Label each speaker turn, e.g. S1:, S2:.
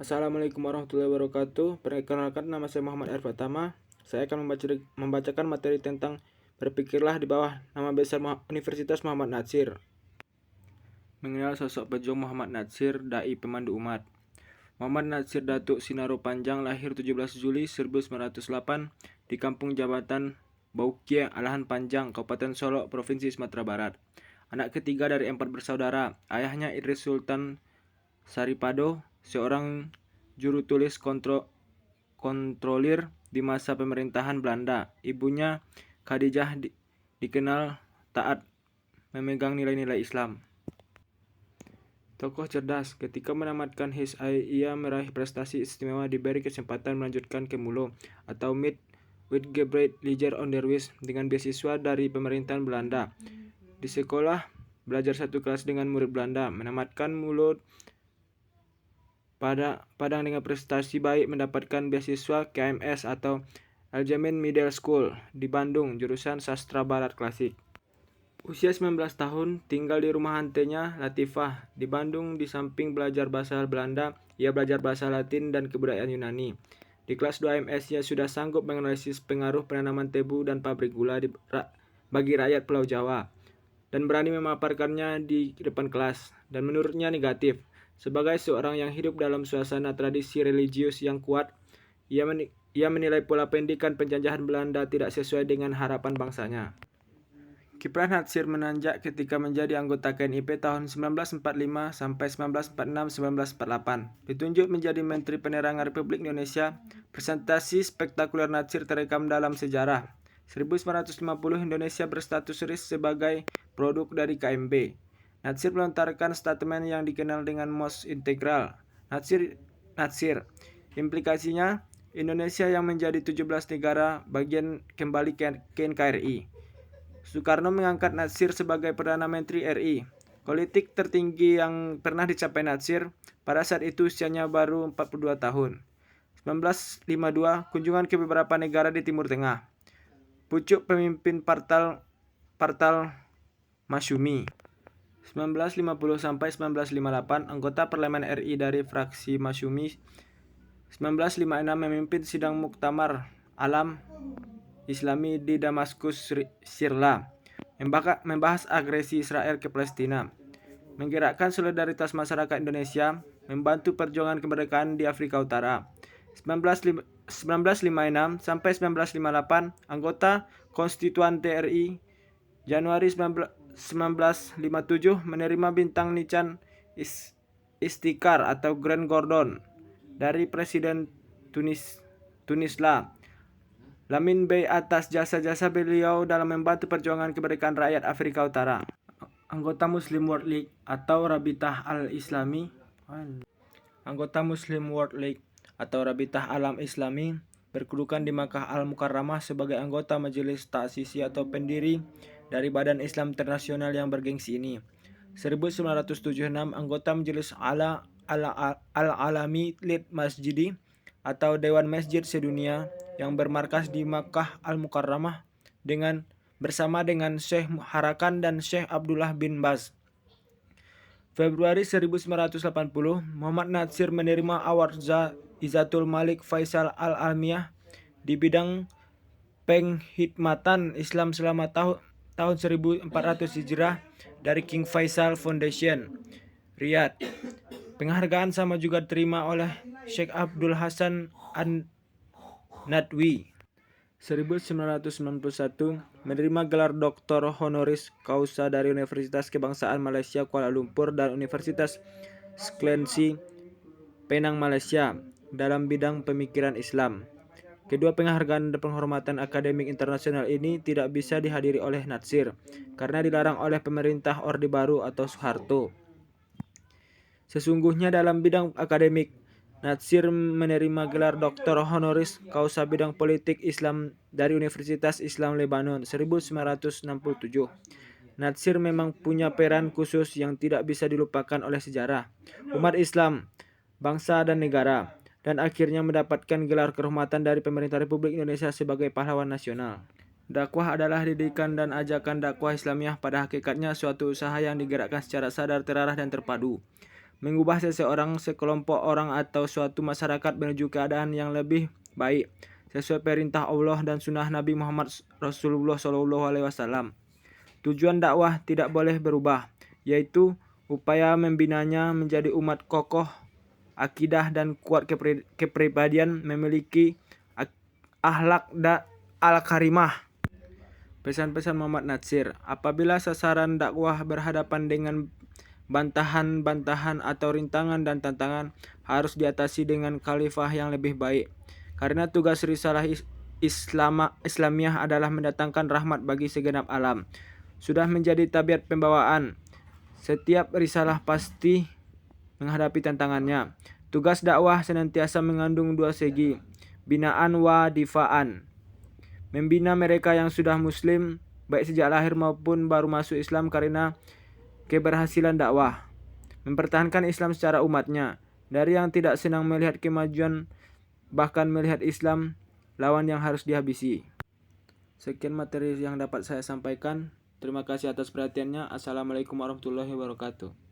S1: Assalamualaikum warahmatullahi wabarakatuh. Perkenalkan, nama saya Muhammad Arfatama. Saya akan membacakan materi tentang berpikirlah di bawah nama besar Universitas Muhammad Natsir. Mengenal sosok pejuang Muhammad Natsir, dai pemandu umat. Muhammad Natsir Datuk Sinaro Panjang lahir 17 Juli 1908 di Kampung Jabatan Baukia, Alahan Panjang, Kabupaten Solok, Provinsi Sumatera Barat. Anak ketiga dari 4 bersaudara. Ayahnya Idris Sultan Saripado, seorang juru tulis kontrolir di masa pemerintahan Belanda. Ibunya Khadijah dikenal taat memegang nilai-nilai Islam. Tokoh cerdas, ketika menamatkan HSI, ia meraih prestasi istimewa, diberi kesempatan melanjutkan ke Mulo atau Meet with Gebright Leger Onderwijs dengan beasiswa dari pemerintahan Belanda. Di sekolah, belajar satu kelas dengan murid Belanda, menamatkan Mulo Padang dengan prestasi baik, mendapatkan beasiswa KMS atau Aljamin Middle School di Bandung, jurusan Sastra Barat Klasik. Usia 19 tahun, tinggal di rumah antenya Latifah di Bandung. Di samping belajar bahasa Belanda, ia belajar bahasa Latin dan kebudayaan Yunani. Di kelas 2 MS, ia sudah sanggup menganalisis pengaruh penanaman tebu dan pabrik gula bagi rakyat Pulau Jawa dan berani memaparkannya di depan kelas, dan menurutnya negatif. Sebagai seorang yang hidup dalam suasana tradisi religius yang kuat, ia menilai pola pendidikan penjajahan Belanda tidak sesuai dengan harapan bangsanya. Kiprah Natsir menanjak ketika menjadi anggota KNIP tahun 1945 sampai 1946-1948. Ditunjuk menjadi Menteri Penerangan Republik Indonesia. Presentasi spektakuler Natsir terekam dalam sejarah. 1950 Indonesia berstatus RIS sebagai produk dari KMB. Natsir melontarkan statement yang dikenal dengan most integral. Natsir. Implikasinya, Indonesia yang menjadi 17 negara bagian kembali ke NKRI. Soekarno mengangkat Natsir sebagai Perdana Menteri RI. Politik tertinggi yang pernah dicapai Natsir pada saat itu usianya baru 42 tahun. 1952, kunjungan ke beberapa negara di Timur Tengah. Pucuk pemimpin Partal Masyumi. 1950 sampai 1958, anggota Parlemen RI dari fraksi Masyumi. 1956 memimpin sidang Muktamar Alam Islami di Damaskus, Syria, membahas agresi Israel ke Palestina, menggerakkan solidaritas masyarakat Indonesia, membantu perjuangan kemerdekaan di Afrika Utara. 1956 sampai 1958, anggota Konstituan TRI. Januari 1957 menerima bintang Nican Istiqlal atau Grand Cordon dari Presiden Tunisla Lamin Bey atas jasa-jasa beliau dalam membantu perjuangan kemerdekaan rakyat Afrika Utara. Anggota Muslim World League atau Rabitah Al-Islami. Anggota Muslim World League atau Rabitah Alam Islami, berkedudukan di Makkah Al-Mukarramah sebagai anggota majelis ta'sisi atau pendiri dari Badan Islam Internasional yang bergengsi ini. 1976, anggota Majelis Al-Alami Lid Masjidi atau Dewan Masjid Sedunia yang bermarkas di Makkah Al-Mukarramah bersama dengan Syekh Harakan dan Syekh Abdullah bin Baz. Februari 1980, Muhammad Natsir menerima award Izzatul Malik Faisal Al-Almiyah di bidang penghikmatan Islam selama tahun 1400 Hijrah dari King Faisal Foundation, Riyadh. Penghargaan sama juga diterima oleh Syekh Abdul Hasan An-Nadwi. 1991 menerima gelar Doktor Honoris Causa dari Universitas Kebangsaan Malaysia Kuala Lumpur dan Universitas Sklensi Penang Malaysia dalam bidang pemikiran Islam. Kedua penghargaan dan penghormatan akademik internasional ini tidak bisa dihadiri oleh Natsir karena dilarang oleh pemerintah Orde Baru atau Soeharto. Sesungguhnya dalam bidang akademik, Natsir menerima gelar Doktor Honoris Causa bidang politik Islam dari Universitas Islam Lebanon 1967. Natsir memang punya peran khusus yang tidak bisa dilupakan oleh sejarah, umat Islam, bangsa dan negara, dan akhirnya mendapatkan gelar kehormatan dari pemerintah Republik Indonesia sebagai pahlawan nasional. Dakwah adalah didikan dan ajakan dakwah Islamiyah pada hakikatnya suatu usaha yang digerakkan secara sadar, terarah, dan terpadu. mengubah seseorang, sekelompok orang atau suatu masyarakat menuju keadaan yang lebih baik sesuai perintah Allah dan sunnah Nabi Muhammad Rasulullah SAW. Tujuan dakwah tidak boleh berubah, yaitu upaya membinanya menjadi umat kokoh akidah dan kuat kepribadian, memiliki akhlak dan al-karimah. Pesan-pesan Muhammad Natsir, apabila sasaran dakwah berhadapan dengan bantahan-bantahan atau rintangan dan tantangan, harus diatasi dengan khalifah yang lebih baik. Karena tugas risalah Islamiyah adalah mendatangkan rahmat bagi segenap alam. Sudah menjadi tabiat pembawaan. Setiap risalah pasti menghadapi tantangannya. Tugas dakwah senantiasa mengandung dua segi, binaan wa difaan. Membina mereka yang sudah muslim, baik sejak lahir maupun baru masuk Islam karena keberhasilan dakwah. Mempertahankan Islam secara umatnya. Dari yang tidak senang melihat kemajuan, bahkan melihat Islam lawan yang harus dihabisi. Sekian materi yang dapat saya sampaikan. Terima kasih atas perhatiannya. Assalamualaikum warahmatullahi wabarakatuh.